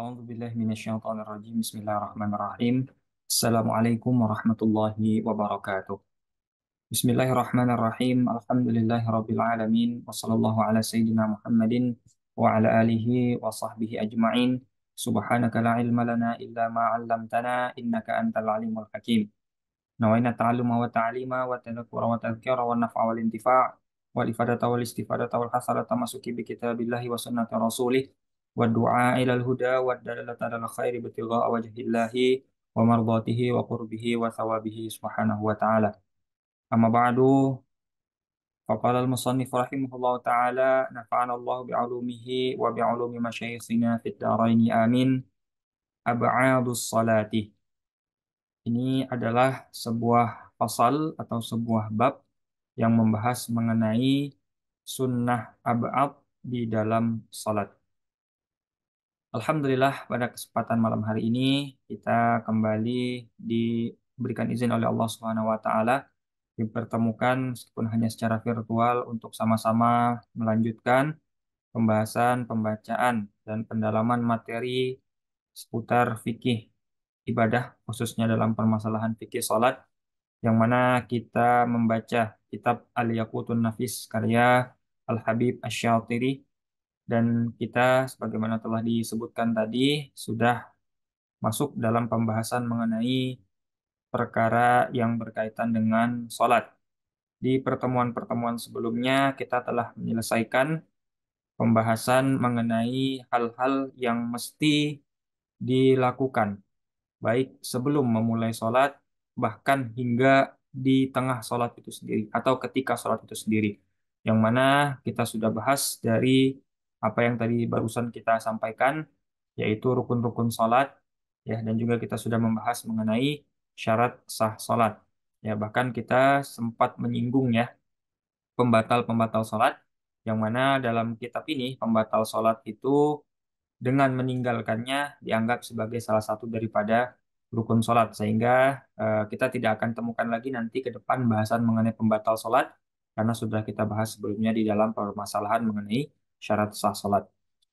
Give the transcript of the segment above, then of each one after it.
أعوذ بالله من الشيطان الرجيم بسم الله الرحمن الرحيم السلام عليكم ورحمة الله وبركاته بسم الله الرحمن الرحيم الحمد لله رب العالمين وصلى الله على سيدنا محمد وعلى آله وصحبه أجمعين سبحانك لا علم لنا إلا ما علمتنا إنك أنت العليم الحكيم نوينا التعلم والتعليم والتذكر والتذكير والنفع والانتفاع والإفادة والاستفادة والحصر تمسك بكتاب الله وسنة رسوله والدعاء إلى الهدى والدلالة على الخير ابتغاء وجه الله ومرضاته وقربه وثوابه سبحانه وتعالى أما بعد فقال المصنف رحمه الله تعالى نفعنا الله بعلومه وبعلوم مشايخنا في الدارين آمين أبعاد الصلاة. Ini adalah sebuah pasal atau sebuah bab yang membahas mengenai sunnah ab'ad di dalam salat. Alhamdulillah pada kesempatan malam hari ini kita kembali diberikan izin oleh Allah Subhanahu wa taala dipertemukan meskipun hanya secara virtual untuk sama-sama melanjutkan pembahasan, pembacaan dan pendalaman materi seputar fikih ibadah khususnya dalam permasalahan fikih salat yang mana kita membaca kitab Al-Yaqutun Nafis karya Al-Habib Asy-Syatiri dan kita sebagaimana telah disebutkan tadi sudah masuk dalam pembahasan mengenai perkara yang berkaitan dengan sholat. Di pertemuan-pertemuan sebelumnya kita telah menyelesaikan pembahasan mengenai hal-hal yang mesti dilakukan baik sebelum memulai sholat, bahkan hingga di tengah sholat itu sendiri, atau ketika sholat itu sendiri. Yang mana kita sudah bahas dari apa yang tadi barusan kita sampaikan, yaitu rukun-rukun sholat, ya, dan juga kita sudah membahas mengenai syarat sah sholat. Ya, bahkan kita sempat menyinggung ya pembatal-pembatal sholat, yang mana dalam kitab ini pembatal sholat itu dengan meninggalkannya dianggap sebagai salah satu daripada rukun sholat sehingga kita tidak akan temukan lagi nanti ke depan bahasan mengenai pembatal sholat karena sudah kita bahas sebelumnya di dalam permasalahan mengenai syarat sah sholat.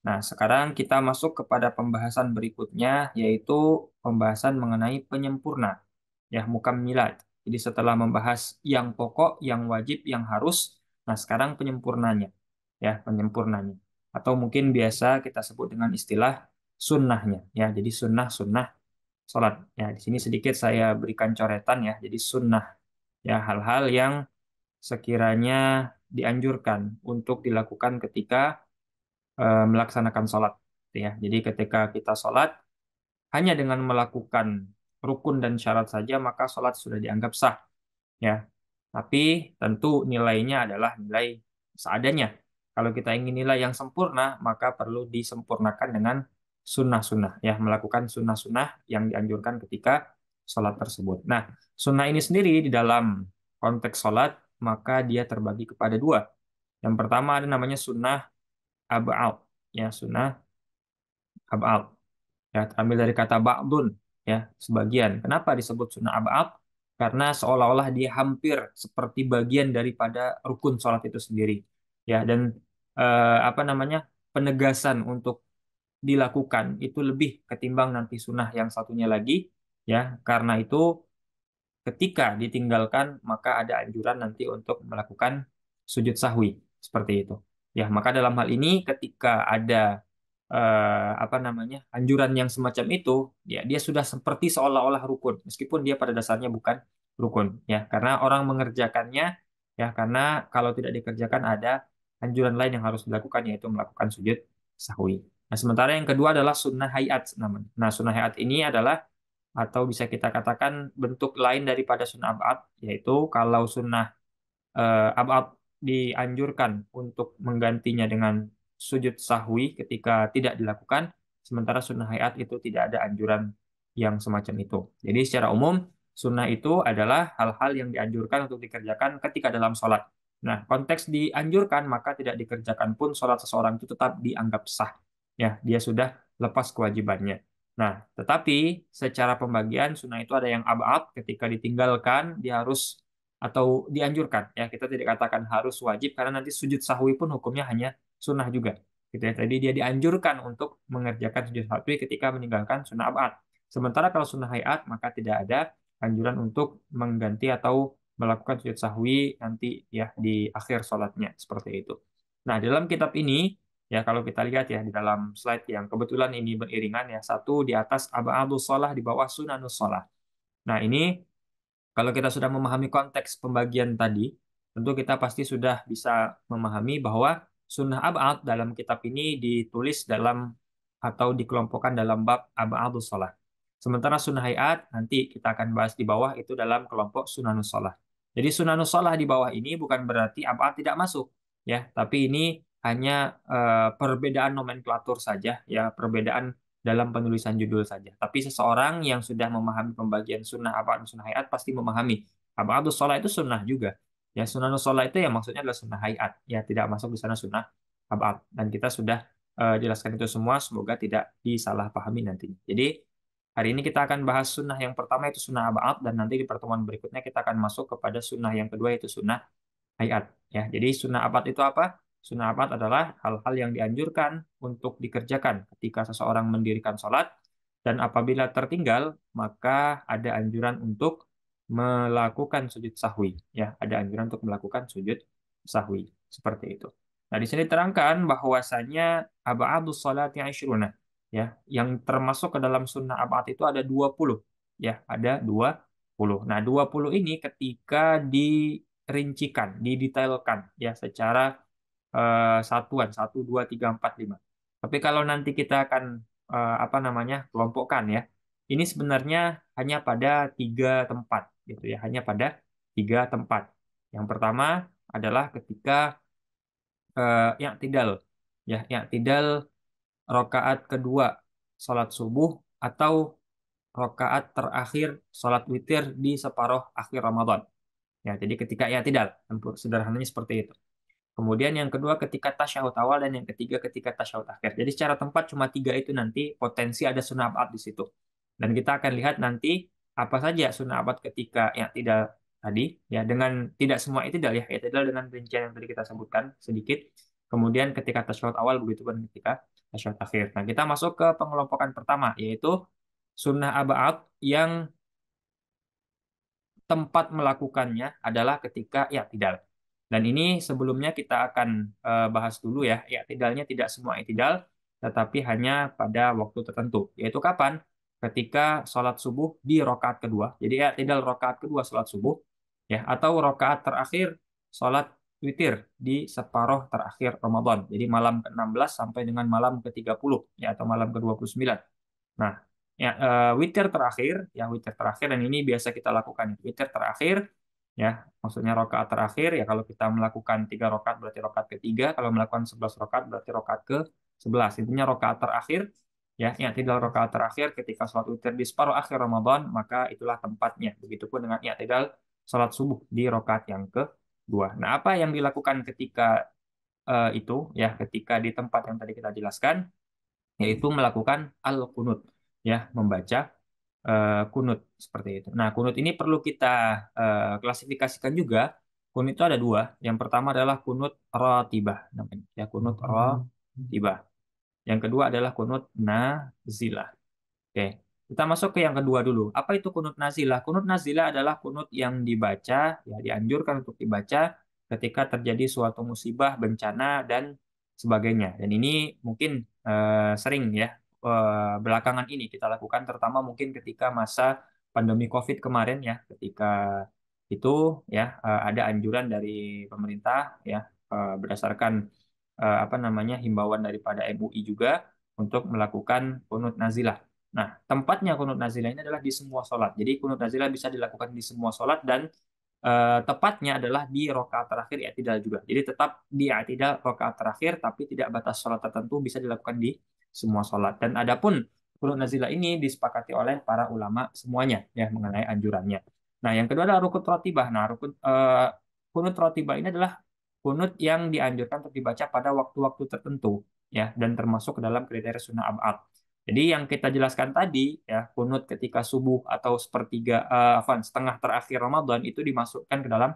Nah, sekarang kita masuk kepada pembahasan berikutnya yaitu pembahasan mengenai penyempurna ya mukammilat. Jadi setelah membahas yang pokok, yang wajib, yang harus, nah sekarang penyempurnanya ya penyempurnanya atau mungkin biasa kita sebut dengan istilah sunnahnya ya. Jadi sunnah-sunnah sholat. Ya, di sini sedikit saya berikan coretan ya. Jadi sunnah ya hal-hal yang sekiranya dianjurkan untuk dilakukan ketika melaksanakan sholat. Ya, jadi ketika kita sholat hanya dengan melakukan rukun dan syarat saja maka sholat sudah dianggap sah. Ya, tapi tentu nilainya adalah nilai seadanya. Kalau kita ingin nilai yang sempurna, maka perlu disempurnakan dengan sunnah-sunnah, ya, melakukan sunnah-sunnah yang dianjurkan ketika sholat tersebut. Nah, sunnah ini sendiri di dalam konteks sholat, maka dia terbagi kepada dua. Yang pertama ada namanya sunnah ab'al, ya, sunnah ab'al. Ya, terambil dari kata ba'dun, ya, sebagian. Kenapa disebut sunnah ab'ad? Karena seolah-olah dia hampir seperti bagian daripada rukun sholat itu sendiri. Ya, dan apa namanya? Penegasan untuk dilakukan itu lebih ketimbang nanti sunnah yang satunya lagi, ya. Karena itu ketika ditinggalkan maka ada anjuran nanti untuk melakukan sujud sahwi seperti itu. Ya, maka dalam hal ini ketika ada apa namanya anjuran yang semacam itu, ya dia sudah seperti seolah-olah rukun, meskipun dia pada dasarnya bukan rukun, ya karena orang mengerjakannya, ya karena kalau tidak dikerjakan ada anjuran lain yang harus dilakukan yaitu melakukan sujud sahwi. Nah, sementara yang kedua adalah sunnah hayat namanya. Nah, sunnah hayat ini adalah atau bisa kita katakan bentuk lain daripada sunnah abad, yaitu kalau sunnah abad dianjurkan untuk menggantinya dengan sujud sahwi ketika tidak dilakukan, sementara sunnah hayat itu tidak ada anjuran yang semacam itu. Jadi secara umum, sunnah itu adalah hal-hal yang dianjurkan untuk dikerjakan ketika dalam sholat. Nah, konteks dianjurkan, maka tidak dikerjakan pun sholat seseorang itu tetap dianggap sah. Ya, dia sudah lepas kewajibannya. Nah, tetapi secara pembagian sunnah itu ada yang abad, ketika ditinggalkan, dia harus atau dianjurkan ya kita tidak katakan harus wajib karena nanti sujud sahwi pun hukumnya hanya sunnah juga gitu ya. Tadi dia dianjurkan untuk mengerjakan sujud sahwi ketika meninggalkan sunnah abad. Sementara kalau sunnah hayat maka tidak ada anjuran untuk mengganti atau melakukan sujud sahwi nanti ya di akhir sholatnya seperti itu. Nah, di dalam kitab ini ya kalau kita lihat ya di dalam slide yang kebetulan ini beriringan ya, satu di atas abadus sholah, di bawah sunanus sholah. Nah, ini kalau kita sudah memahami konteks pembagian tadi, tentu kita pasti sudah bisa memahami bahwa sunnah ab'ad dalam kitab ini ditulis dalam atau dikelompokkan dalam bab ab'adus sholah. Sementara sunnah hayat nanti kita akan bahas di bawah itu dalam kelompok sunanus sholah. Jadi sunanus sholah di bawah ini bukan berarti ab'ad tidak masuk, ya, tapi ini hanya perbedaan nomenklatur saja, ya, perbedaan dalam penulisan judul saja. Tapi seseorang yang sudah memahami pembagian sunnah abad dan sunnah hayat pasti memahami. Abadus sholat itu sunnah juga. Ya, sunnah sholat itu ya maksudnya adalah sunnah hayat. Ya, tidak masuk di sana sunnah abad. Dan kita sudah jelaskan itu semua, semoga tidak disalahpahami nantinya. Jadi, hari ini kita akan bahas sunnah yang pertama itu sunnah abad, dan nanti di pertemuan berikutnya kita akan masuk kepada sunnah yang kedua yaitu sunnah hayat. Ya, jadi sunnah abad itu apa? Sunnah abad adalah hal-hal yang dianjurkan untuk dikerjakan ketika seseorang mendirikan sholat, dan apabila tertinggal, maka ada anjuran untuk melakukan sujud sahwi. Ya, ada anjuran untuk melakukan sujud sahwi. Seperti itu. Nah, di sini terangkan bahwasanya abadus sholat yang isyruna. Ya, yang termasuk ke dalam sunnah abad itu ada 20. Ya, ada 20. Nah, 20 ini ketika dirincikan, didetailkan ya secara satuan 1, 2, 3, 4, 5. Tapi kalau nanti kita akan apa namanya kelompokkan ya, ini sebenarnya hanya pada 3 tempat gitu ya, hanya pada 3 tempat. Yang pertama adalah ketika i'tidal ya, i'tidal rakaat kedua sholat subuh atau rakaat terakhir sholat witir di separuh akhir Ramadan. Ya, jadi ketika i'tidal, sederhananya seperti itu. Kemudian yang kedua ketika tasyahud awal, dan yang ketiga ketika tasyahud akhir. Jadi secara tempat cuma 3 itu nanti potensi ada sunnah abad di situ. Dan kita akan lihat nanti apa saja sunnah abad ketika yang tidak tadi ya, dengan tidak semua itu ya, tidak dengan rincian yang tadi kita sebutkan sedikit. Kemudian ketika tasyahud awal, begitu pun ketika tasyahud akhir. Nah, kita masuk ke pengelompokan pertama yaitu sunnah abad yang tempat melakukannya adalah ketika i'tidal. Dan ini sebelumnya kita akan bahas dulu ya, i'tidalnya tidak semua i'tidal, tetapi hanya pada waktu tertentu. Yaitu kapan? Ketika sholat subuh di rokaat kedua. Jadi i'tidal rokaat kedua sholat subuh, ya, atau rokaat terakhir sholat witir di separuh terakhir Ramadan. Jadi malam ke-16 sampai dengan malam ke-30, ya, atau malam ke-29. Nah, ya, witir terakhir, dan ini biasa kita lakukan. Witir terakhir, ya, maksudnya rokaat terakhir, ya, kalau kita melakukan 3 rokaat berarti rokaat ketiga, kalau melakukan 11 rokaat berarti rokaat ke-11. Intinya rokaat terakhir, ya, tidak rokaat terakhir ketika sholat witir di separuh akhir Ramadan, maka itulah tempatnya. Begitupun dengan i'tidal sholat subuh di rokaat yang kedua. Nah, apa yang dilakukan ketika itu, ya, ketika di tempat yang tadi kita jelaskan, yaitu melakukan al-qunut, ya, membaca kunut seperti itu. Nah, kunut ini perlu kita klasifikasikan juga. Kunut itu ada 2. Yang pertama adalah kunut ratibah namanya, ya, kunut ratibah. Yang kedua adalah kunut nazilah. Oke, kita masuk ke yang kedua dulu. Apa itu kunut nazilah? Kunut nazilah adalah kunut yang dibaca, ya, dianjurkan untuk dibaca ketika terjadi suatu musibah, bencana, dan sebagainya. Dan ini mungkin sering ya belakangan ini kita lakukan, terutama mungkin ketika masa pandemi COVID kemarin ya, ketika itu ya ada anjuran dari pemerintah ya, berdasarkan apa namanya himbauan daripada MUI juga untuk melakukan kunut nazilah. Nah, tempatnya kunut nazilah ini adalah di semua sholat. Jadi kunut nazilah bisa dilakukan di semua sholat, dan tepatnya adalah di rokaat terakhir i'tidal juga. Jadi tetap di i'tidal rokaat terakhir, tapi tidak batas sholat tertentu, bisa dilakukan di semua sholat. Dan adapun kunut nazilah ini disepakati oleh para ulama semuanya ya mengenai anjurannya. Nah, yang kedua adalah rukun rotibah. Nah, kunut rotibah ini adalah kunut yang dianjurkan untuk dibaca pada waktu-waktu tertentu ya, dan termasuk ke dalam kriteria sunnah abad. Jadi yang kita jelaskan tadi ya, kunut ketika subuh atau setengah terakhir Ramadan itu dimasukkan ke dalam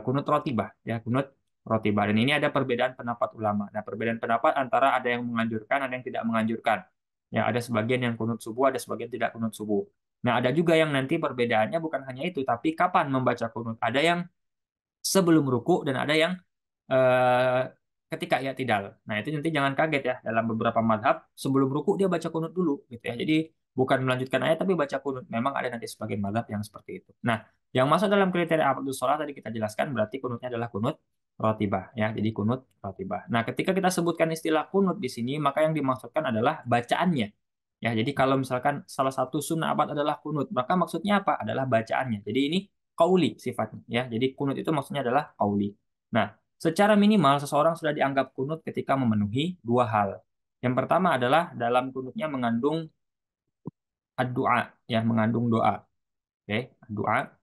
kunut rotibah ya, kunut rotibah. Dan ini ada perbedaan pendapat ulama. Nah, perbedaan pendapat antara ada yang menganjurkan, ada yang tidak menganjurkan. Ya, ada sebagian yang kunut subuh, ada sebagian tidak kunut subuh. Nah, ada juga yang nanti perbedaannya bukan hanya itu, tapi kapan membaca kunut. Ada yang sebelum ruku dan ada yang eh, ketika i'tidal. Nah, itu nanti jangan kaget ya, dalam beberapa madhab sebelum ruku dia baca kunut dulu gitu ya. Jadi bukan melanjutkan ayat tapi baca kunut. Memang ada nanti sebagian madhab yang seperti itu. Nah, yang masuk dalam kriteria abdus sholat tadi kita jelaskan berarti kunutnya adalah kunut rotibah ya. Jadi kunut rotibah. Nah, ketika kita sebutkan istilah kunut di sini, maka yang dimaksudkan adalah bacaannya. Ya, jadi kalau misalkan salah satu sunnah abad adalah kunut, maka maksudnya apa? Adalah bacaannya. Jadi ini qauli sifatnya ya. Jadi kunut itu maksudnya adalah qauli. Nah, secara minimal seseorang sudah dianggap kunut ketika memenuhi dua hal. Yang pertama adalah dalam kunutnya mengandung doa ya, mengandung doa. Oke, doa.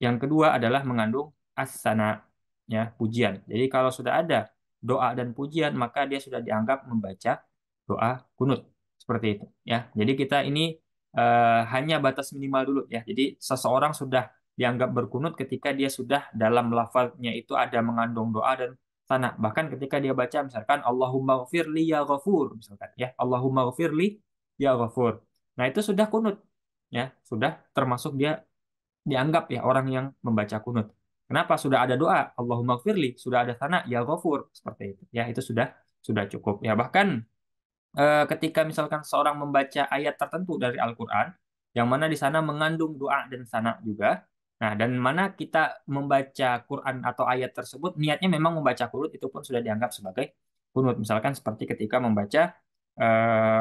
Yang kedua adalah mengandung as-sana ya, pujian. Jadi kalau sudah ada doa dan pujian, maka dia sudah dianggap membaca doa kunut. Seperti itu ya. Jadi kita ini hanya batas minimal dulu ya. Jadi seseorang sudah dianggap berkunut ketika dia sudah dalam lafaznya itu ada mengandung doa dan sana. Bahkan ketika dia baca misalkan Allahumma ghafirli ya ghafur misalkan ya. Allahumma ghafirli ya ghafur. Nah, itu sudah kunut ya, sudah termasuk dia dianggap ya orang yang membaca kunut. Kenapa? Sudah ada doa, Allahumma gfirli, sudah ada sana, ya ghafur, seperti itu. Ya, itu sudah cukup. Ya, bahkan ketika misalkan seorang membaca ayat tertentu dari Al-Qur'an yang mana di sana mengandung doa dan sana juga. Nah, dan mana kita membaca Quran atau ayat tersebut niatnya memang membaca kunut itu pun sudah dianggap sebagai kunut. Misalkan seperti ketika membaca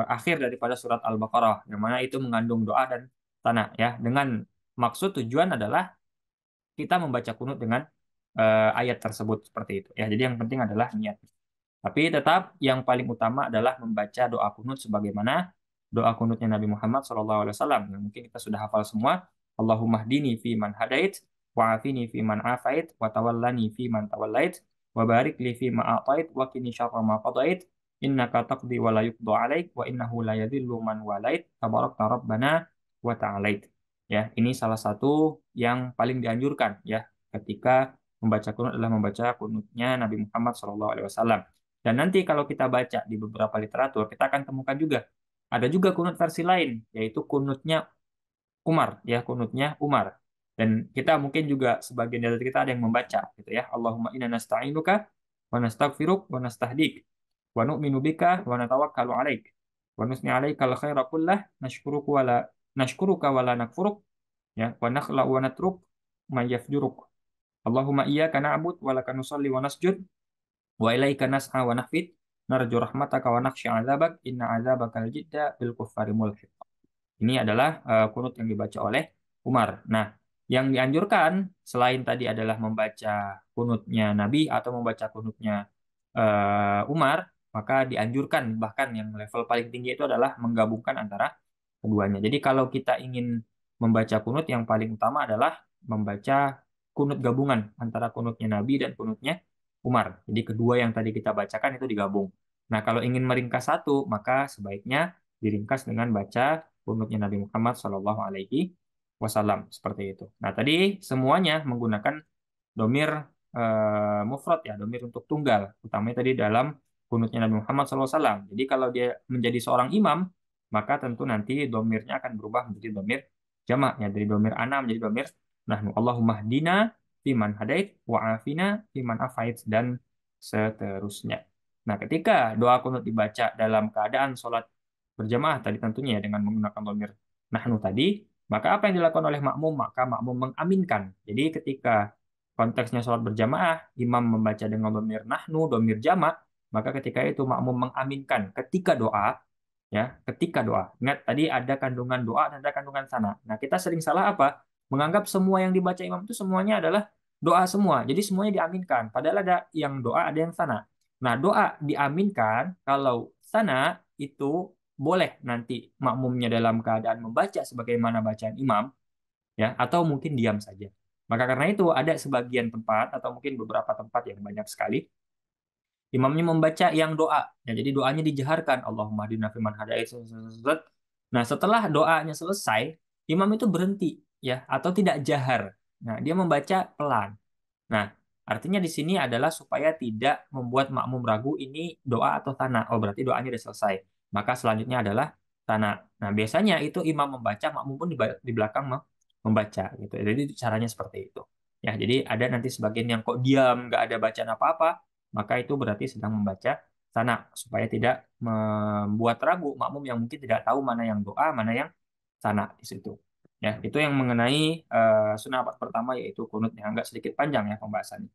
akhir daripada surat Al-Baqarah yang mana itu mengandung doa dan sana ya dengan maksud tujuan adalah kita membaca kunut dengan ayat tersebut seperti itu ya. Jadi yang penting adalah niat. Tapi tetap yang paling utama adalah membaca doa kunut sebagaimana doa kunutnya Nabi Muhammad SAW yang mungkin kita sudah hafal semua. Allahumma hdini fi man hadait, wa afini fi man afait, wa tawallani fi man tawallait, wa barik li fi ma atait, wa qini syarra ma qadait, innaka taqdi wa la yuqda alaik, wa innahu la yadhillu man walait, tabarakta rabbana wa ta'alait. Ya, ini salah satu yang paling dianjurkan ya ketika membaca kunut adalah membaca kunutnya Nabi Muhammad SAW. Dan nanti kalau kita baca di beberapa literatur, kita akan temukan juga ada juga kunut versi lain, yaitu kunutnya Umar, ya kunutnya Umar. Dan kita mungkin juga sebagian dari kita ada yang membaca, gitu ya. Allahumma inna nasta'inuka wa nastaghfiruk wa nastahdik wa nu'minu bika wa natawakkalu alaik wa nusni alaikal khaira kullah nashkuruka wa la nakfuruk ya wa nakhla'u wa natruk may yafjuruk. Allahumma iyyaka na'bud wa laka nusalli wa nasjud wa ilaika nas'a wa nahfid narju rahmataka wa nakhsha 'adzabak inna 'adzabaka al-jidda bil kuffari mulhiq. Ini adalah kunut yang dibaca oleh Umar. Nah, yang dianjurkan selain tadi adalah membaca kunutnya Nabi atau membaca kunutnya Umar, maka dianjurkan bahkan yang level paling tinggi itu adalah menggabungkan antara keduanya. Jadi kalau kita ingin membaca kunut yang paling utama adalah membaca kunut gabungan antara kunutnya Nabi dan kunutnya Umar. Jadi kedua yang tadi kita bacakan itu digabung. Nah, kalau ingin meringkas satu, maka sebaiknya diringkas dengan baca kunutnya Nabi Muhammad SAW seperti itu. Nah, tadi semuanya menggunakan domir mufrad ya, domir untuk tunggal, utamanya tadi dalam kunutnya Nabi Muhammad SAW. Jadi kalau dia menjadi seorang imam, maka tentu nanti domirnya akan berubah menjadi domir jamak ya, dari domir ana menjadi domir nahnu. Allahumma hdina fiman hadait wa afina fiman afait dan seterusnya. Nah, ketika doa kunut dibaca dalam keadaan sholat berjamaah tadi tentunya ya, dengan menggunakan domir nahnu tadi, maka apa yang dilakukan oleh makmum? Maka makmum mengaminkan. Jadi ketika konteksnya sholat berjamaah, imam membaca dengan domir nahnu, domir jamak, maka ketika itu makmum mengaminkan ketika doa, ya, ketika doa. Ingat tadi ada kandungan doa dan ada kandungan sana. Nah, kita sering salah apa? Menganggap semua yang dibaca imam itu semuanya adalah doa semua. Jadi semuanya diaminkan. Padahal ada yang doa, ada yang sana. Nah, doa diaminkan kalau sana itu boleh nanti makmumnya dalam keadaan membaca sebagaimana bacaan imam, ya, atau mungkin diam saja. Maka karena itu ada sebagian tempat atau mungkin beberapa tempat yang banyak sekali imamnya membaca yang doa. Ya, jadi doanya dijaharkan. Allahumma hadina fiman hadait. Nah, setelah doanya selesai, imam itu berhenti ya atau tidak jahar. Nah, dia membaca pelan. Nah, Artinya di sini adalah supaya tidak membuat makmum ragu ini doa atau thana. Oh, berarti doanya udah selesai. Maka selanjutnya adalah thana. Nah, biasanya itu imam membaca, makmum pun di belakang membaca gitu. Jadi caranya seperti itu. Ya, jadi ada nanti sebagian yang kok diam, nggak ada bacaan apa-apa, maka itu berarti sedang membaca thana supaya tidak membuat ragu makmum yang mungkin tidak tahu mana yang doa, mana yang thana di situ. Ya, itu yang mengenai sunnah abad pertama yaitu kunut yang agak sedikit panjang ya pembahasannya.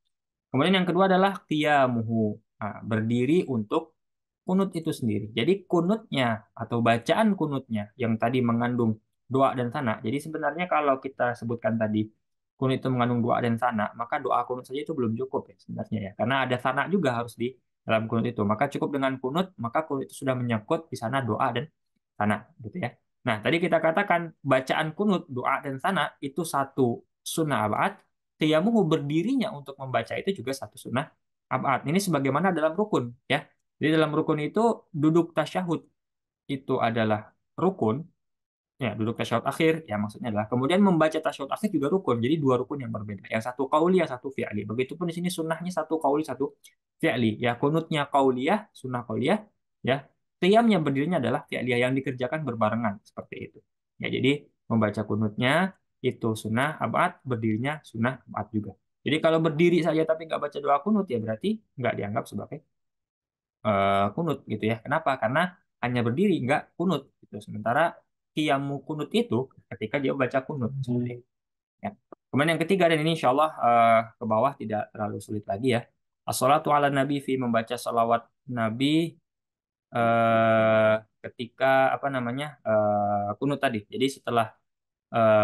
Kemudian yang kedua adalah qiyamuhu. Nah, berdiri untuk kunut itu sendiri. Jadi kunutnya atau bacaan kunutnya yang tadi mengandung doa dan sana. Jadi sebenarnya kalau kita sebutkan tadi kunut itu mengandung doa dan sana, maka doa kunut saja itu belum cukup ya sebenarnya ya. Karena ada sana juga harus di dalam kunut itu. Maka cukup dengan kunut, maka kunut itu sudah menyangkut di sana doa dan sana gitu ya. Nah, tadi kita katakan bacaan kunut, doa dan sana itu satu sunnah abad, tayamuhu berdirinya untuk membaca itu juga satu sunnah abad. Ini sebagaimana dalam rukun ya. Jadi dalam rukun itu duduk tasyahud itu adalah rukun, ya duduk tasyahud akhir ya maksudnya adalah kemudian membaca tasyahud akhir juga rukun. Jadi dua rukun yang berbeda. Yang satu qauli, yang satu fi'li. Begitupun di sini sunnahnya satu qauli, satu fi'li. Ya kunutnya qauliyah, sunnah qauliyah, ya. Qiyamnya berdirinya adalah fi'liyah yang dikerjakan berbarengan seperti itu. Ya jadi membaca kunutnya itu sunnah abad, berdirinya sunnah abad juga. Jadi kalau berdiri saja tapi nggak baca doa kunut ya berarti nggak dianggap sebagai kunut gitu ya. Kenapa? Karena hanya berdiri nggak kunut gitu. Sementara qiyamu kunut itu ketika dia baca kunut. Seperti itu, ya. Kemudian yang ketiga dan ini insya Allah ke bawah tidak terlalu sulit lagi ya. As-salatu ala nabi fi membaca salawat nabi ketika apa namanya kunut tadi. Jadi setelah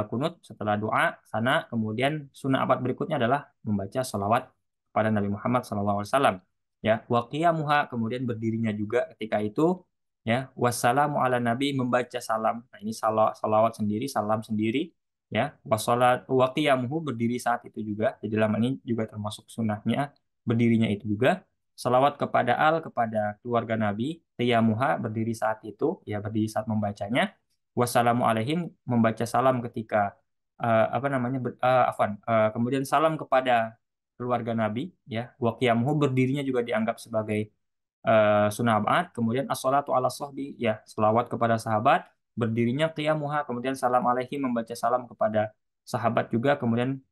kunut, setelah doa, sana kemudian sunnah abad berikutnya adalah membaca salawat pada Nabi Muhammad SAW. Ya, wa qiyamuha kemudian berdirinya juga ketika itu ya, wassalamu ala nabi membaca salam. Nah, ini salawat sendiri, salam sendiri ya, wassalat wa qiyamuhu berdiri saat itu juga. Jadi dalam ini juga termasuk sunnahnya berdirinya itu juga. Salawat kepada kepada keluarga Nabi, qiyamuha berdiri saat itu, ya berdiri saat membacanya wassalamu alaihim membaca salam ketika apa namanya afwan kemudian salam kepada keluarga Nabi ya wa qiyamuhu berdirinya juga dianggap sebagai sunnah ba'at kemudian as-salatu ala sahbi ya selawat kepada sahabat berdirinya qiyamuha kemudian salam alaihim membaca salam kepada sahabat juga kemudian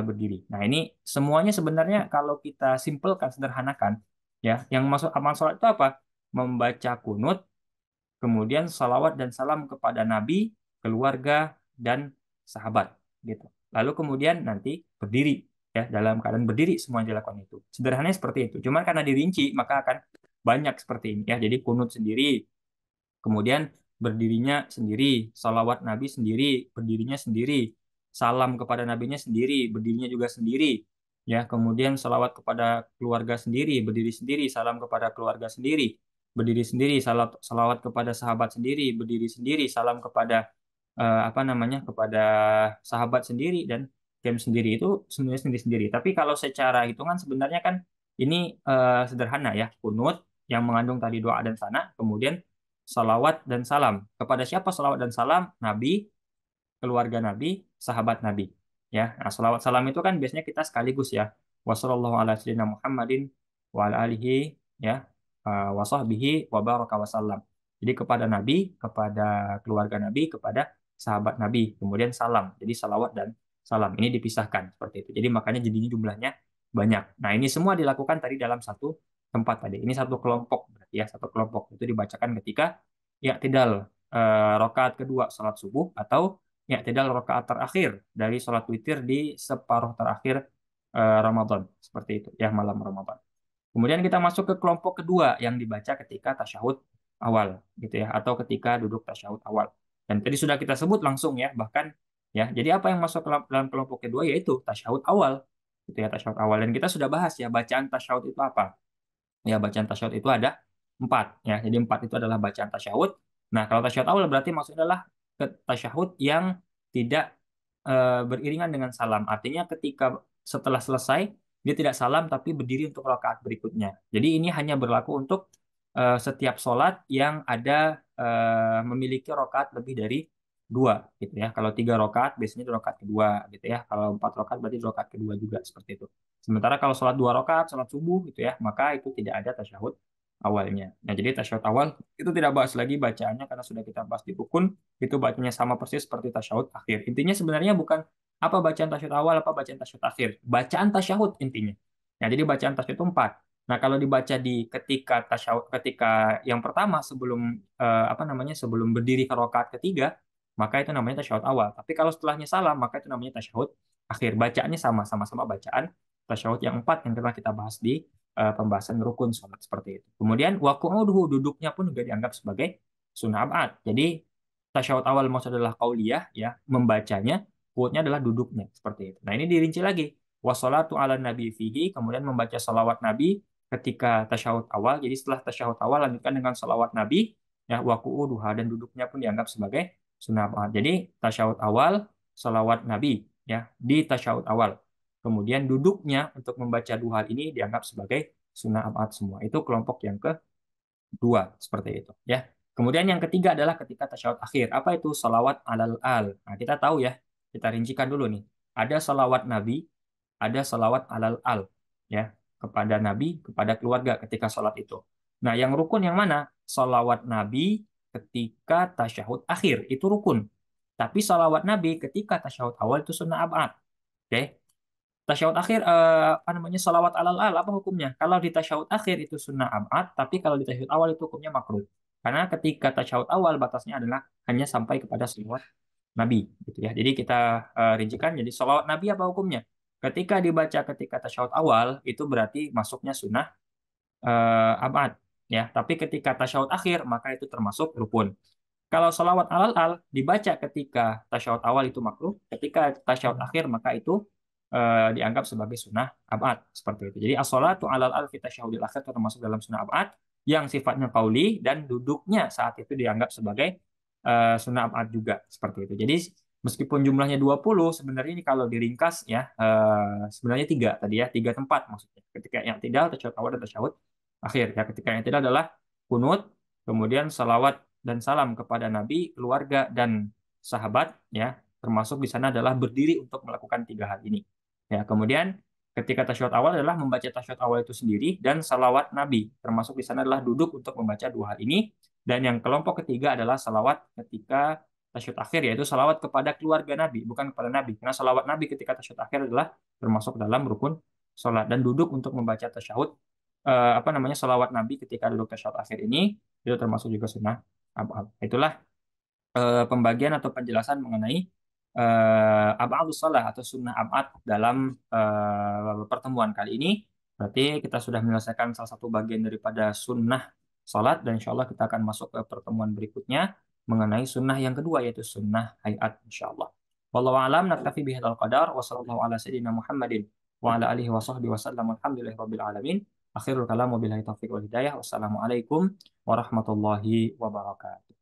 berdiri. Nah, ini semuanya sebenarnya kalau kita simpelkan sederhanakan ya yang masuk amal salat itu apa? Membaca kunut kemudian salawat dan salam kepada Nabi, keluarga, dan sahabat gitu. Lalu kemudian nanti berdiri ya dalam keadaan berdiri semua dilakukan itu. Sederhananya seperti itu. Cuma karena dirinci maka akan banyak seperti ini ya. Jadi kunut sendiri, kemudian berdirinya sendiri, salawat Nabi sendiri, berdirinya sendiri, salam kepada nabinya sendiri, berdirinya juga sendiri. Ya, kemudian salawat kepada keluarga sendiri, berdiri sendiri, salam kepada keluarga sendiri, berdiri sendiri, salawat kepada sahabat sendiri, berdiri sendiri, salam kepada apa namanya kepada sahabat sendiri dan game sendiri itu sebenarnya sendiri-sendiri. Tapi kalau secara hitungan sebenarnya kan ini sederhana ya, kunut yang mengandung tadi doa dan sana, kemudian salawat dan salam. Kepada siapa salawat dan salam? Nabi, keluarga Nabi, sahabat Nabi. Ya, nah, salawat salam itu kan biasanya kita sekaligus ya. Wassallallahu ala sayyidina Muhammadin wa ala alihi ya wa sahbihi wa baraka wasallam. Jadi kepada Nabi, kepada keluarga Nabi, kepada sahabat Nabi, kemudian salam. Jadi salawat dan salam ini dipisahkan seperti itu. Jadi makanya jadinya jumlahnya banyak. Nah, ini semua dilakukan tadi dalam satu tempat tadi. Ini satu kelompok berarti ya, satu kelompok itu dibacakan ketika ya tidak rakaat kedua salat subuh atau i'tidal rakaat terakhir dari sholat witir di separuh terakhir Ramadan. Seperti itu, ya malam Ramadan. Kemudian kita masuk ke kelompok kedua yang dibaca ketika tasyahud awal, gitu ya, atau ketika duduk tasyahud awal. Dan tadi sudah kita sebut langsung ya, bahkan ya. Jadi apa yang masuk ke dalam kelompok kedua yaitu tasyahud awal, gitu ya, tasyahud awal. Dan kita sudah bahas ya bacaan tasyahud itu apa. Ya, bacaan tasyahud itu ada empat. Ya, jadi empat itu adalah bacaan tasyahud. Nah, kalau tasyahud awal berarti maksudnya adalah tasyahud yang tidak beriringan dengan salam. Artinya ketika setelah selesai dia tidak salam tapi berdiri untuk rakaat berikutnya. Jadi ini hanya berlaku untuk setiap sholat yang ada memiliki rakaat lebih dari dua gitu ya. Kalau 3 rakaat biasanya di rakaat kedua gitu ya. Kalau 4 rakaat berarti di rakaat kedua juga seperti itu. Sementara kalau sholat 2 rakaat, sholat subuh gitu ya, maka itu tidak ada tasyahud awalnya. Nah, jadi tasyahud awal itu tidak bahas lagi bacaannya karena sudah kita bahas di rukun, itu bacanya sama persis seperti tasyahud akhir. Intinya sebenarnya bukan apa bacaan tasyahud awal, apa bacaan tasyahud akhir. Bacaan tasyahud intinya. Nah, jadi bacaan tasyahud itu 4. Nah, kalau dibaca di ketika tasyahud, ketika yang pertama sebelum apa namanya, sebelum berdiri ke rakaat ketiga, maka itu namanya tasyahud awal. Tapi kalau setelahnya salam, maka itu namanya tasyahud akhir. Bacaannya sama-sama bacaan tasyahud yang 4 yang pernah kita bahas di pembahasan rukun sholat seperti itu. Kemudian waqu'uduhu, duduknya pun juga dianggap sebagai sunnah abad. Jadi tasyahud awal maksud adalah qauliyah ya, membacanya, quote-nya adalah duduknya seperti itu. Nah, ini dirinci lagi. Wassalatu ala nabi fihi, kemudian membaca salawat nabi ketika tasyahud awal. Jadi setelah tasyahud awal lanjutkan dengan salawat nabi ya, waqu'uduha, dan duduknya pun dianggap sebagai sunnah abad. Jadi tasyahud awal, salawat nabi ya di tasyahud awal. Kemudian duduknya untuk membaca dua hal ini dianggap sebagai sunnah abad semua. Itu kelompok yang kedua, seperti itu ya. Kemudian yang ketiga adalah ketika tasyahud akhir. Apa itu? Salawat alal al. Nah, kita tahu ya, kita rincikan dulu nih. Ada salawat Nabi, ada salawat alal al. Ya, kepada Nabi, kepada keluarga ketika sholat itu. Nah, yang rukun yang mana? Salawat Nabi ketika tasyahud akhir. Itu rukun. Tapi salawat Nabi ketika tasyahud awal itu sunnah abad. Oke. Tasyahud akhir apa namanya, salawat alal al, apa hukumnya? Kalau di tasyahud akhir itu sunnah abad, tapi kalau di tasyahud awal itu hukumnya makruh. Karena ketika tasyahud awal batasnya adalah hanya sampai kepada salawat Nabi gitu ya. Jadi kita rincikan, jadi salawat Nabi apa hukumnya? Ketika dibaca ketika tasyahud awal itu berarti masuknya sunnah abad ya. Tapi ketika tasyahud akhir maka itu termasuk rukun. Kalau salawat alal al dibaca ketika tasyahud awal itu makruh, ketika tasyahud akhir maka itu dianggap sebagai sunnah abad seperti itu. Jadi as-salatu alal al fi tasyahudil akhir itu termasuk dalam sunnah abad yang sifatnya qauli, dan duduknya saat itu dianggap sebagai sunnah abad juga seperti itu. Jadi meskipun jumlahnya 20, sebenarnya ini kalau diringkas ya sebenarnya tiga tadi ya, tiga tempat maksudnya. Ketika yang tidak tasyahud awal dan tasyahud akhir ya. Ketika yang tidak adalah kunut, kemudian salawat dan salam kepada Nabi, keluarga, dan sahabat ya, termasuk di sana adalah berdiri untuk melakukan tiga hal ini ya. Kemudian ketika tasyahud awal adalah membaca tasyahud awal itu sendiri, dan salawat Nabi, termasuk di sana adalah duduk untuk membaca dua hal ini. Dan yang kelompok ketiga adalah salawat ketika tasyahud akhir, yaitu salawat kepada keluarga Nabi, bukan kepada Nabi, karena salawat Nabi ketika tasyahud akhir adalah termasuk dalam rukun sholat. Dan duduk untuk membaca tasyahud apa namanya, salawat Nabi ketika duduk tasyahud akhir ini itu termasuk juga sunnah abad. Itulah pembagian atau penjelasan mengenai abadus salah atau sunnah abad dalam pertemuan kali ini. Berarti kita sudah menyelesaikan salah satu bagian daripada sunnah salat, dan insya Allah kita akan masuk ke pertemuan berikutnya mengenai sunnah yang kedua, yaitu sunnah hayat insya Allah. Wallahu a'lam, naktafi bihadzal qadar wa sallallahu ala sayyidina Muhammadin wa ala alihi wa sahbihi wasallam, alhamdulillahi rabbil alamin. Akhirul kalam, wabillahi taufiq wal hidayah. Wassalamualaikum warahmatullahi wabarakatuh.